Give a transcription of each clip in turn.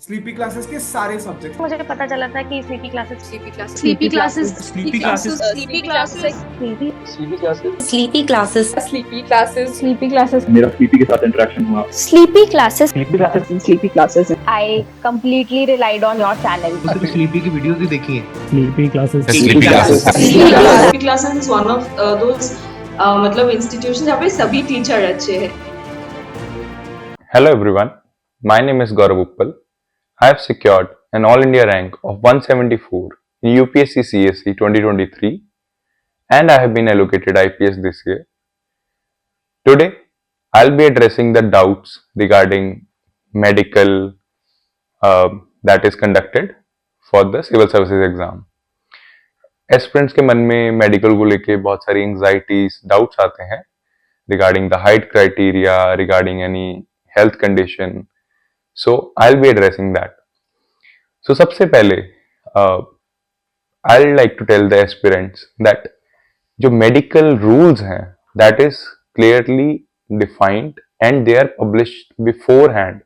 Sleepy classes के सारे subject. मुझे पता चला था कि sleepy classes Sleepy classes. Sleepy classes. Sleepy classes Sleepy classes. Sleepy Sleepy classes. Sleepy classes Sleepy classes. Sleepy classes. मेरा स्लीपी के साथ इंटरेक्शन हुआ। Sleepy classes Sleepy classes. I completely relied on your channel. Sleepy की videos भी देखी है। Sleepy classes Sleepy classes is one of those मतलब institutions जहाँ पे सभी टीचर अच्छे हैं। Hello everyone, my name is Gaurav Uppal. I have secured an All India rank of 174 in UPSC CSE 2023 and I have been allocated IPS this year. Today, I'll be addressing the doubts regarding medical that is conducted for the civil services exam. Aspirants के मन में medical को लेके बहुत सारी anxieties doubts आते हैं regarding the height criteria, regarding any health condition. So I will be addressing that. So सबसे पहले I like to tell the aspirants that जो मेडिकल रूल्स हैं that is clearly defined and they are published beforehand.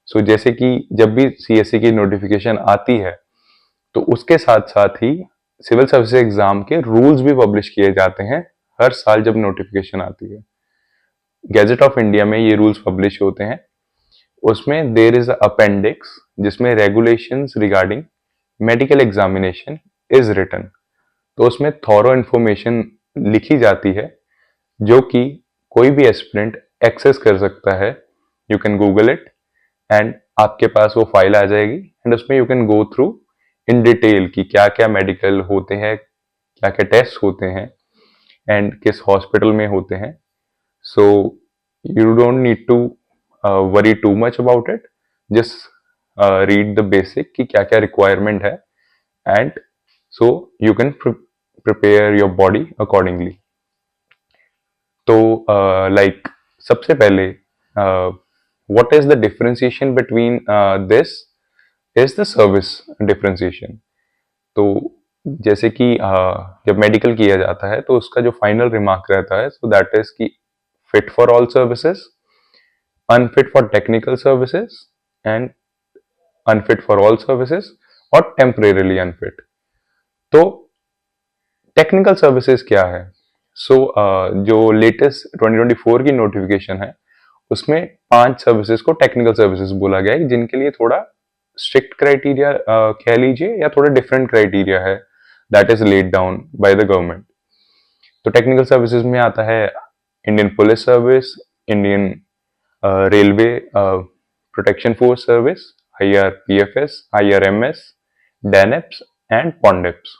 So जैसे कि जब भी CSC की notification आती है तो उसके साथ साथ ही सिविल सर्विस एग्जाम के रूल्स भी पब्लिश किए जाते हैं हर साल जब नोटिफिकेशन आती है. गैजेट ऑफ इंडिया में ये रूल्स पब्लिश होते हैं. उसमें देयर इज अपेंडिक्स जिसमें regulations regarding medical examination is written. तो उसमें थॉरो इन्फॉर्मेशन लिखी जाती है जो कि कोई भी एस्पिरेंट एक्सेस कर सकता है. You can Google it and आपके पास वो फाइल आ जाएगी एंड उसमें you can go through in detail कि क्या क्या मेडिकल होते हैं, क्या क्या टेस्ट होते हैं एंड किस हॉस्पिटल में होते हैं. So you don't need to worry too much about it. Just read the basic कि क्या क्या रिक्वायरमेंट है and so you can prepare your body accordingly. तो लाइक सबसे पहले what is the differentiation between this is the service differentiation. तो जैसे कि जब मेडिकल किया जाता है तो उसका जो फाइनल रिमार्क रहता है सो दैट इज कि fit for all services, unfit for technical services and unfit for all services और टेम्परेरीली अनफिट. तो टेक्निकल सर्विसेज क्या है? सो जो लेटेस्ट 2024 की नोटिफिकेशन है उसमें 5 सर्विसेज को टेक्निकल सर्विसेज बोला गया है जिनके लिए थोड़ा स्ट्रिक्ट क्राइटेरिया कह लीजिए या थोड़ा डिफरेंट क्राइटेरिया है that is laid down by the government. तो टेक्निकल सर्विसेज में आता है Indian police service, Indian railway protection force service, IRPFS, IRMS, DANIPS and PONDIPS.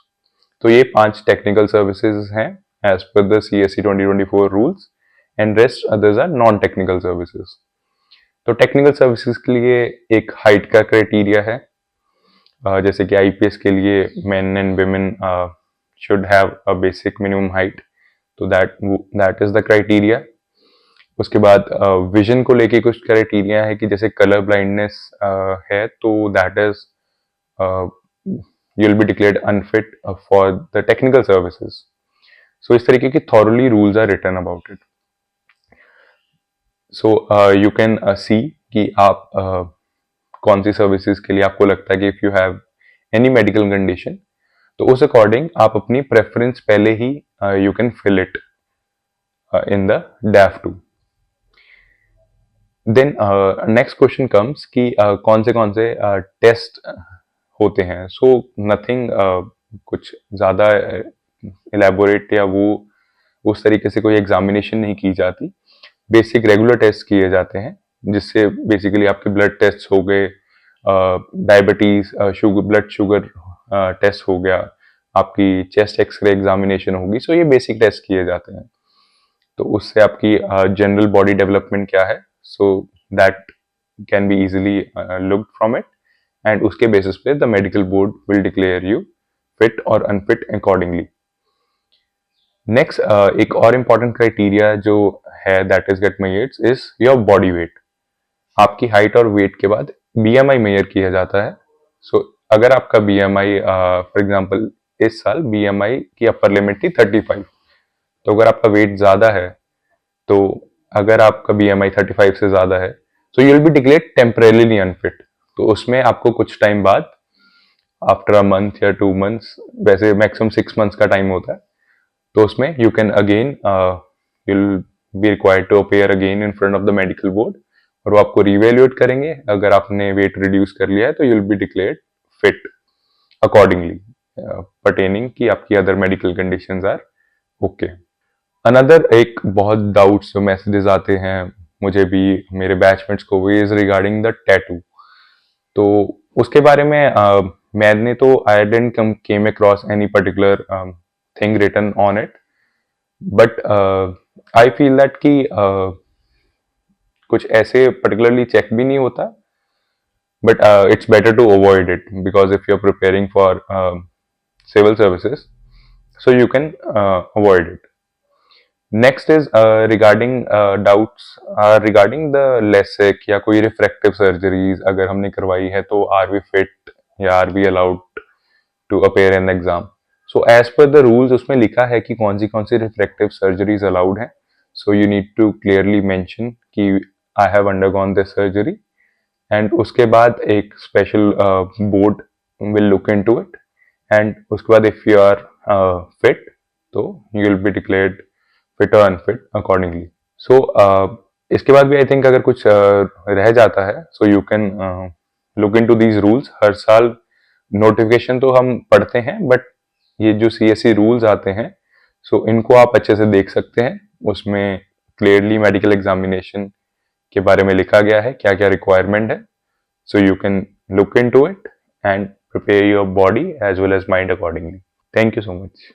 तो ये 5 टेक्निकल सर्विसेज हैं as per the CSE 2024 rules and rest others are non technical services. तो technical services के लिए एक हाइट का क्राइटेरिया है. जैसे कि IPS के लिए main and women should have a basic minimum height. तो दैट इज द क्राइटेरिया. उसके बाद विजन को लेके कुछ क्राइटेरिया है कि जैसे कलर ब्लाइंडनेस है तो that is you will be declared unfit for the technical services. So इस तरीके की thoroughly rules are written about it. So you can see कि आप कौन सी सर्विसेज के लिए आपको लगता है कि if you have any medical condition तो उस अकॉर्डिंग आप अपनी प्रेफरेंस पहले ही you can fill it in the DAF2. Then next question comes कि कौन से टेस्ट होते हैं. सो नथिंग कुछ ज़्यादा इलेबोरेट या वो उस तरीके से कोई एग्जामिनेशन नहीं की जाती. बेसिक रेगुलर टेस्ट किए जाते हैं जिससे बेसिकली आपके ब्लड टेस्ट हो गए, डायबिटीज, ब्लड शुगर टेस्ट हो गया, आपकी चेस्ट एक्सरे एग्जामिनेशन होगी. सो ये बेसिक टेस्ट किए जाते हैं. तो उससे आपकी जनरल बॉडी डेवलपमेंट क्या है so that can be easily looked from it and उसके बेसिस पे the medical board will declare you fit और अनफिट अकॉर्डिंगली. नेक्स्ट एक और इम्पॉर्टेंट क्राइटेरिया जो है that is get measured is your body weight. आपकी हाइट और wait के बाद BMI मेजर किया जाता है. सो अगर आपका BMI फॉर एग्जांपल इस साल BMI की अपर लिमिट थी 35. तो अगर आपका वेट ज्यादा है तो अगर आपका BMI 35 से ज्यादा है so you will be declared temporarily unfit. तो उसमें आपको कुछ टाइम बाद, आफ्टर अ मंथ या 2 मंथ्स, वैसे मैक्सिमम 6 मंथ्स का टाइम होता है, तो उसमें you can again you'll be required to appear again in front of the medical board, और वो आपको रिवेल्यूएट करेंगे. अगर आपने वेट रिड्यूस कर लिया है तो you'll be declared fit accordingly, pertaining कि आपकी other medical conditions are okay. Another एक बहुत डाउट्स जो मैसेजेस आते हैं मुझे भी, मेरे बैचमेट्स को भी, इज रिगार्डिंग द टैटू. तो उसके बारे में मैंने तो I didn't came across any particular thing written on it, but I feel that कि कुछ ऐसे पर्टिकुलरली चेक भी नहीं होता, but it's better to avoid it, because if you're preparing for civil services, so you can avoid it. Next is regarding doubts regarding the LASIK या कोई refractive surgeries अगर हमने करवाई है तो are we fit या are we allowed to appear in the exam. So as per the rules उसमें लिखा है कि कौन सी refractive surgeries allowed हैं. So you need to clearly mention कि I have undergone this surgery, and उसके बाद एक special board will look into it, and उसके बाद इफ यू आर फिट तो you will be declared fit और unfit accordingly. सो इसके बाद भी आई थिंक अगर कुछ रह जाता है, so you can look into these rules. हर साल नोटिफिकेशन तो हम पढ़ते हैं, बट ये जो CSE रूल्स आते हैं, सो इनको आप अच्छे से देख सकते हैं. उसमें क्लियरली मेडिकल एग्जामिनेशन के बारे में लिखा गया है, क्या क्या रिक्वायरमेंट है. So you can look into it and prepare your body as well as mind accordingly. Thank you so much.